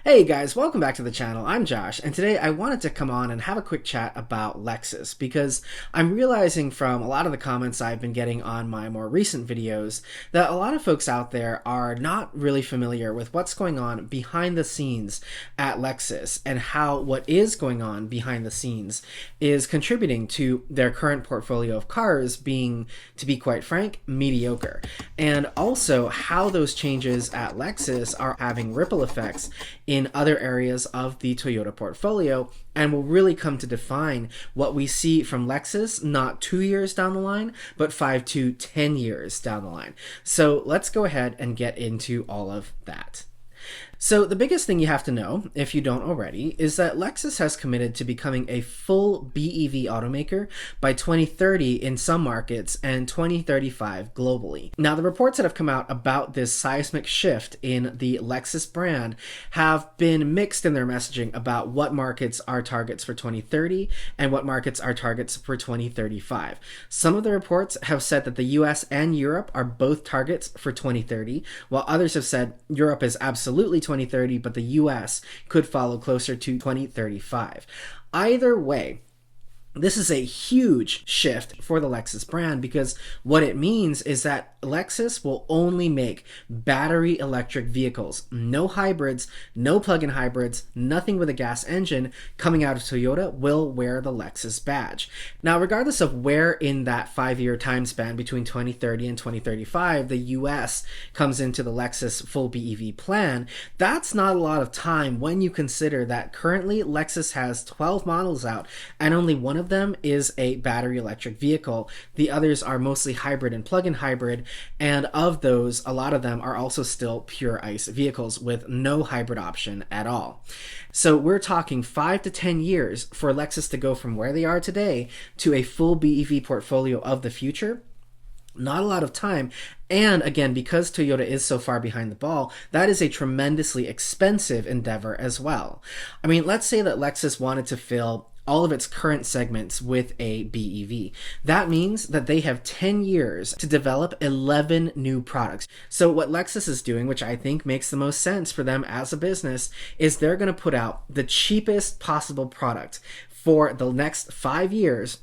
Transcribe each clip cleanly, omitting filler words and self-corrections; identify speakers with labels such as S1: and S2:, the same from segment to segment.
S1: Hey guys, welcome back to the channel. I'm Josh, and today I wanted to come on and have a quick chat about Lexus because I'm realizing from a lot of the comments I've been getting on my more recent videos that a lot of folks out there are not really familiar with what's going on behind the scenes at Lexus and how what is going on behind the scenes is contributing to their current portfolio of cars being, to be quite frank, mediocre. And also how those changes at Lexus are having ripple effects in other areas of the Toyota portfolio and will really come to define what we see from Lexus not 2 years down the line, but 5 to 10 years down the line. So let's go ahead and get into all of that. So the biggest thing you have to know, if you don't already, is that Lexus has committed to becoming a full BEV automaker by 2030 in some markets and 2035 globally. Now, the reports that have come out about this seismic shift in the Lexus brand have been mixed in their messaging about what markets are targets for 2030 and what markets are targets for 2035. Some of the reports have said that the US and Europe are both targets for 2030, while others have said Europe is absolutely 2030, but the US could follow closer to 2035. Either way, this is a huge shift for the Lexus brand because what it means is that Lexus will only make battery electric vehicles. No hybrids, no plug-in hybrids, nothing with a gas engine coming out of Toyota will wear the Lexus badge. Now, regardless of where in that 5-year time span between 2030 and 2035 the US comes into the Lexus full BEV plan, that's not a lot of time when you consider that currently Lexus has 12 models out and only one of them is a battery electric vehicle. The others are mostly hybrid and plug-in hybrid, and of those, a lot of them are also still pure ICE vehicles with no hybrid option at all. So we're talking 5 to 10 years for Lexus to go from where they are today to a full BEV portfolio of the future. Not a lot of time. And again, because Toyota is so far behind the ball, that is a tremendously expensive endeavor as well. I mean, let's say that Lexus wanted to fill all of its current segments with a BEV. That means that they have 10 years to develop 11 new products. So what Lexus is doing, which I think makes the most sense for them as a business, is they're going to put out the cheapest possible product for the next 5 years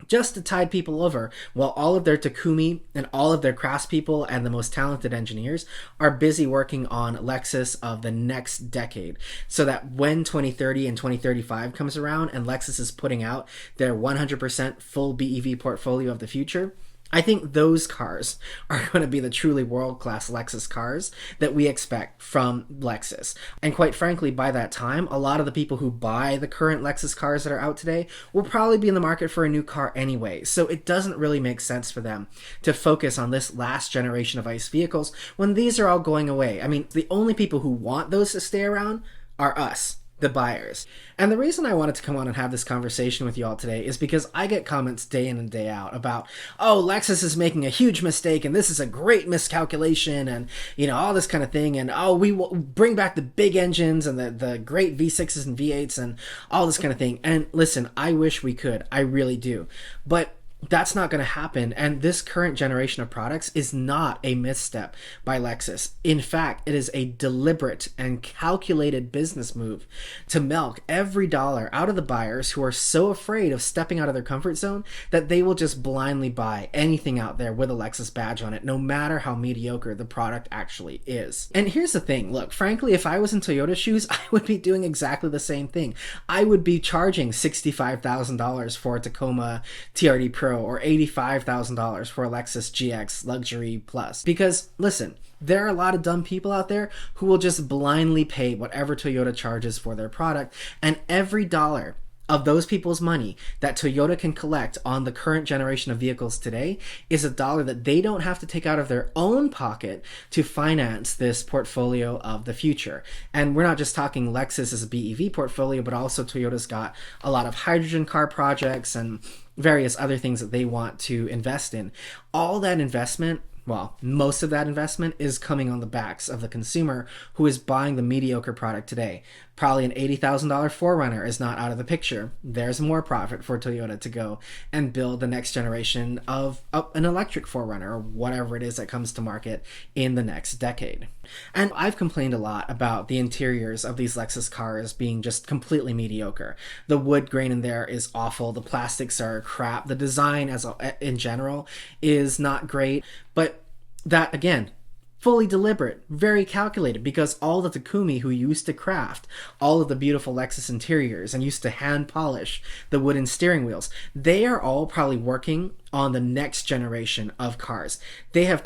S1: just to tide people over, while all of their Takumi and all of their craftspeople and the most talented engineers are busy working on Lexus of the next decade, so that when 2030 and 2035 comes around and Lexus is putting out their 100% full BEV portfolio of the future, I think those cars are going to be the truly world-class Lexus cars that we expect from Lexus. And quite frankly, by that time, a lot of the people who buy the current Lexus cars that are out today will probably be in the market for a new car anyway. So it doesn't really make sense for them to focus on this last generation of ICE vehicles when these are all going away. I mean, the only people who want those to stay around are us, the buyers. And the reason I wanted to come on and have this conversation with you all today is because I get comments day in and day out about, oh, Lexus is making a huge mistake and this is a great miscalculation and, you know, all this kind of thing. And, oh, we will bring back the big engines and the great V6s and V8s and all this kind of thing. And listen, I wish we could. I really do. But that's not going to happen, and this current generation of products is not a misstep by Lexus. In fact, it is a deliberate and calculated business move to milk every dollar out of the buyers who are so afraid of stepping out of their comfort zone that they will just blindly buy anything out there with a Lexus badge on it, no matter how mediocre the product actually is. And here's the thing, look, frankly, if I was in Toyota's shoes, I would be doing exactly the same thing. I would be charging $65,000 for a Tacoma TRD Pro or $85,000 for a Lexus GX Luxury Plus. Because, listen, there are a lot of dumb people out there who will just blindly pay whatever Toyota charges for their product, and every dollar of those people's money that Toyota can collect on the current generation of vehicles today is a dollar that they don't have to take out of their own pocket to finance this portfolio of the future. And we're not just talking Lexus as a BEV portfolio, but also Toyota's got a lot of hydrogen car projects and various other things that they want to invest in. All that investment, well, most of that investment is coming on the backs of the consumer who is buying the mediocre product today. Probably an $80,000 4Runner is not out of the picture. There's more profit for Toyota to go and build the next generation of an electric 4Runner or whatever it is that comes to market in the next decade. And I've complained a lot about the interiors of these Lexus cars being just completely mediocre. The wood grain in there is awful. The plastics are crap. The design in general is not great. But that, again, fully deliberate, very calculated, because all the Takumi who used to craft all of the beautiful Lexus interiors and used to hand polish the wooden steering wheels, they are all probably working on the next generation of cars. They've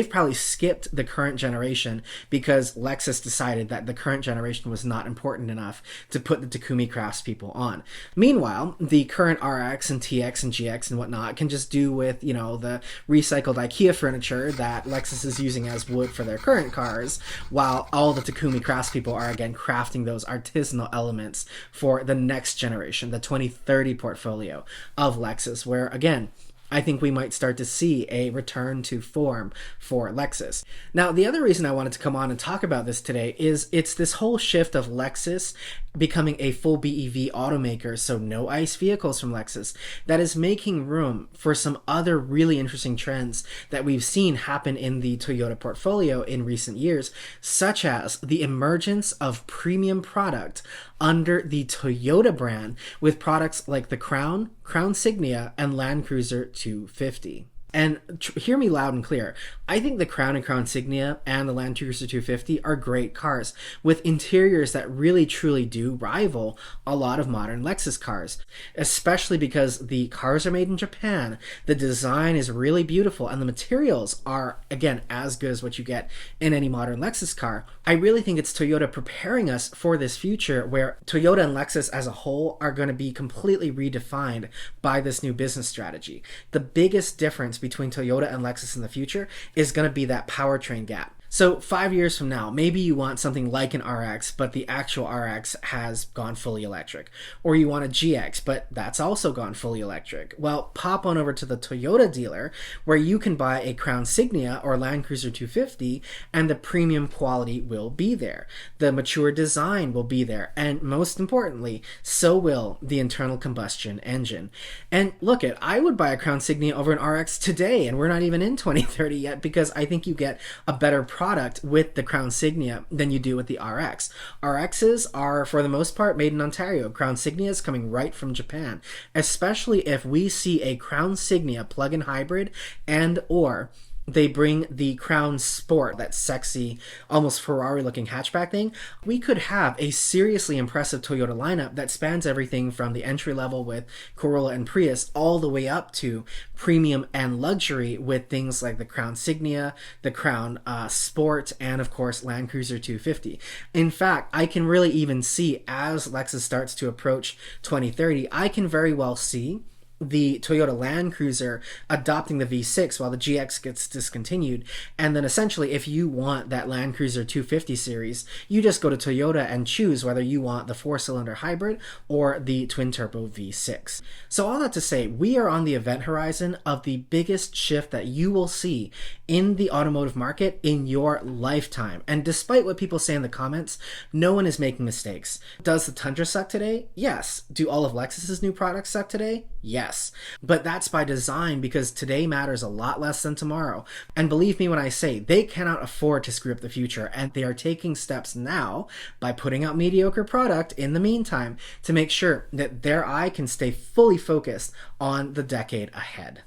S1: probably skipped the current generation because Lexus decided that the current generation was not important enough to put the Takumi craftspeople on. Meanwhile, the current RX and TX and GX and whatnot can just do with, the recycled IKEA furniture that Lexus is using as wood for their current cars, while all the Takumi craftspeople are again crafting those artisanal elements for the next generation, the 2030 portfolio of Lexus, where again, I think we might start to see a return to form for Lexus. Now, the other reason I wanted to come on and talk about this today is it's this whole shift of Lexus becoming a full BEV automaker, so no ICE vehicles from Lexus, that is making room for some other really interesting trends that we've seen happen in the Toyota portfolio in recent years, such as the emergence of premium product under the Toyota brand with products like the Crown, Crown Signia, and Land Cruiser 250. And hear me loud and clear. I think the Crown and Crown Signia and the Land Cruiser 250 are great cars with interiors that really truly do rival a lot of modern Lexus cars, especially because the cars are made in Japan, the design is really beautiful, and the materials are, again, as good as what you get in any modern Lexus car. I really think it's Toyota preparing us for this future where Toyota and Lexus as a whole are going to be completely redefined by this new business strategy. The biggest difference between Toyota and Lexus in the future is going to be that powertrain gap. So 5 years from now, maybe you want something like an RX, but the actual RX has gone fully electric. Or you want a GX, but that's also gone fully electric. Well, pop on over to the Toyota dealer where you can buy a Crown Signia or Land Cruiser 250 and the premium quality will be there. The mature design will be there. And most importantly, so will the internal combustion engine. And look I would buy a Crown Signia over an RX today, and we're not even in 2030 yet, because I think you get a better product with the Crown Signia than you do with the RX. RXs are, for the most part, made in Ontario. Crown Signia is coming right from Japan, especially if we see a Crown Signia plug-in hybrid and or they bring the Crown Sport, that sexy, almost Ferrari-looking hatchback thing. We could have a seriously impressive Toyota lineup that spans everything from the entry level with Corolla and Prius all the way up to premium and luxury with things like the Crown Signia, the Crown Sport, and of course Land Cruiser 250. In fact, I can really even see, as Lexus starts to approach 2030, I can very well see the Toyota Land Cruiser adopting the V6 while the GX gets discontinued. And then essentially, if you want that Land Cruiser 250 series, you just go to Toyota and choose whether you want the 4-cylinder hybrid or the twin-turbo V6. So all that to say, we are on the event horizon of the biggest shift that you will see in the automotive market in your lifetime. And despite what people say in the comments, no one is making mistakes. Does the Tundra suck today? Yes. Do all of Lexus's new products suck today? Yes. But that's by design, because today matters a lot less than tomorrow. And believe me when I say, they cannot afford to screw up the future, and they are taking steps now by putting out mediocre product in the meantime to make sure that their eye can stay fully focused on the decade ahead.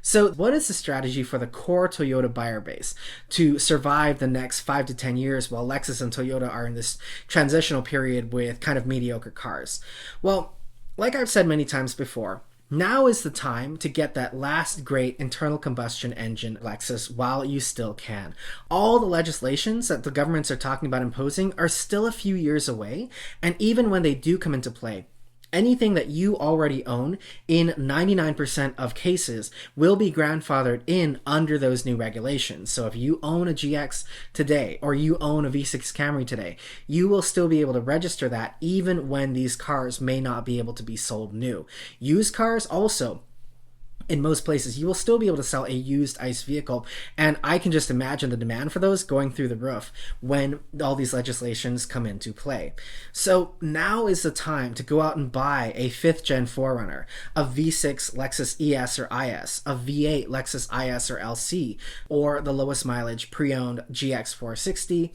S1: So what is the strategy for the core Toyota buyer base to survive the next 5 to 10 years while Lexus and Toyota are in this transitional period with kind of mediocre cars? Well, like I've said many times before, now is the time to get that last great internal combustion engine Lexus while you still can. All the legislations that the governments are talking about imposing are still a few years away, and even when they do come into play, anything that you already own in 99% of cases will be grandfathered in under those new regulations. So if you own a GX today or you own a V6 Camry today, you will still be able to register that even when these cars may not be able to be sold new. Used cars also, in most places, you will still be able to sell a used ICE vehicle. And I can just imagine the demand for those going through the roof when all these legislations come into play. So now is the time to go out and buy a 5th gen 4Runner, a V6 Lexus ES or IS, a V8 Lexus IS or LC, or the lowest mileage pre-owned GX 460,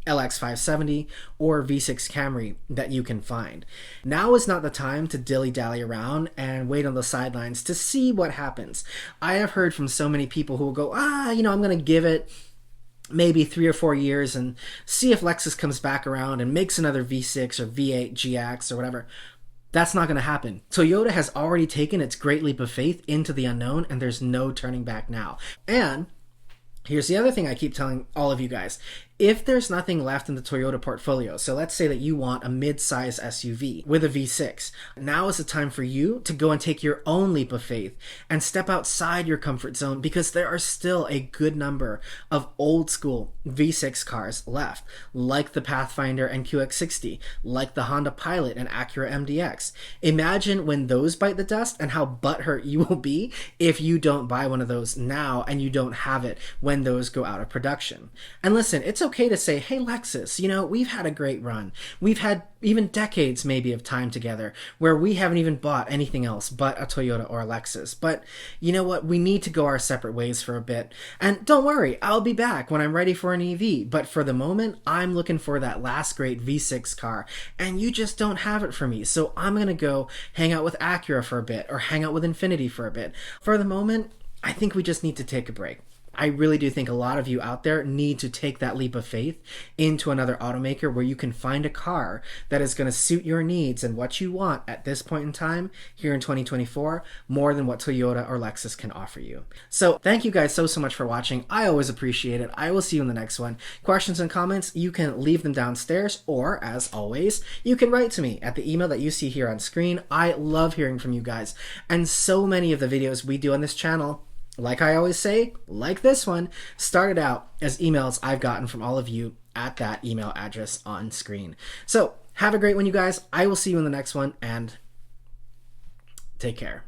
S1: LX 570, or V6 Camry that you can find. Now is not the time to dilly-dally around and wait on the sidelines to see what happens. I have heard from so many people who will go, I'm going to give it maybe 3 or 4 years and see if Lexus comes back around and makes another V6 or V8 GX or whatever. That's not going to happen. Toyota has already taken its great leap of faith into the unknown, and there's no turning back now. And here's the other thing I keep telling all of you guys. If there's nothing left in the Toyota portfolio, so let's say that you want a mid-size SUV with a V6, now is the time for you to go and take your own leap of faith and step outside your comfort zone, because there are still a good number of old school V6 cars left, like the Pathfinder and QX60, like the Honda Pilot and Acura MDX. Imagine when those bite the dust and how butthurt you will be if you don't buy one of those now and you don't have it when those go out of production. And listen, it's okay to say, hey Lexus, we've had a great run. We've had even decades maybe of time together where we haven't even bought anything else but a Toyota or a Lexus. But you know what? We need to go our separate ways for a bit. And don't worry, I'll be back when I'm ready for an EV. But for the moment, I'm looking for that last great V6 car, and you just don't have it for me. So I'm going to go hang out with Acura for a bit, or hang out with Infiniti for a bit. For the moment, I think we just need to take a break. I really do think a lot of you out there need to take that leap of faith into another automaker where you can find a car that is going to suit your needs and what you want at this point in time here in 2024 more than what Toyota or Lexus can offer you. So thank you guys so much for watching. I always appreciate it. I will see you in the next one. Questions and comments, you can leave them downstairs, or as always, you can write to me at the email that you see here on screen. I love hearing from you guys, and so many of the videos we do on this channel, like I always say, like this one, started out as emails I've gotten from all of you at that email address on screen. So have a great one, you guys. I will see you in the next one, and take care.